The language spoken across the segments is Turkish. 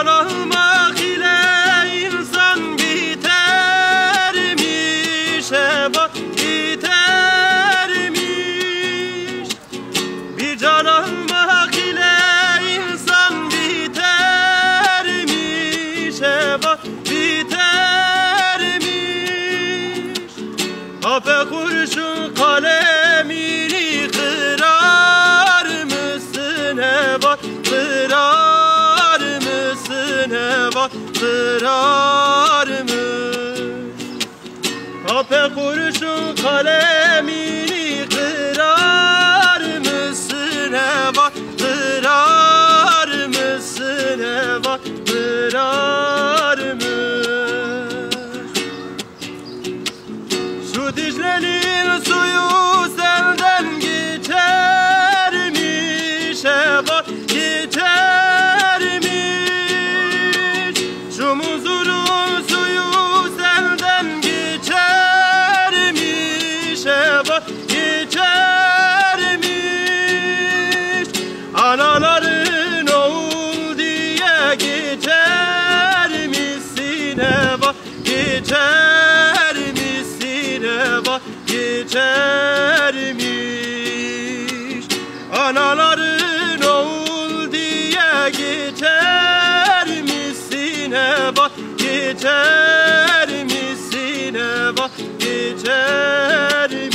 Can almak ile insan bitermiş, bak bitermiş. Bir can almak ile insan bitermiş, bak bitermiş. Kafe kurşun kalemini kırar mısın, bak kırar mısın, bak kırar mı? Kafe kurşun kalemini kırar mısın, bak kırar mısın, bak kırar mı? Şu Dicle'nin suyu senden geçermiş, bak geçermiş. Şu Muzur'un suyu senden geçermiş, bak geçermiş. Anaların oğul diye geçer misin, bak geçer misin, bak geçermiş. Anaların oğul diye geçer misin, bak geçer misin, bak geçermiş.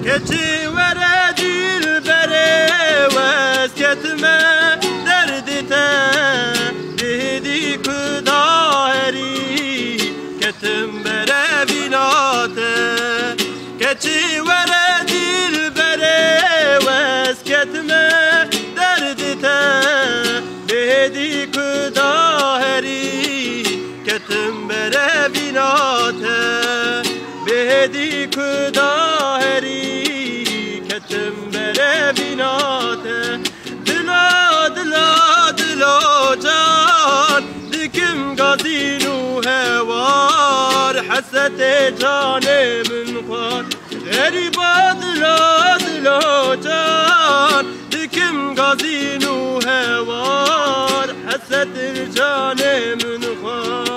Geçivere dilbere vez ketme derdite dedi kudaheri ketim bere binate. Geçivere dilbere vez ketme derdite dedi kudaheri ketim bere binate. Behedi kudaheri ketim bere binate. Dila dila dila can dikim gazinu hevar hasete cane münfar. Gariba dila dila can dikim gazinu hevar hasete cane münfar.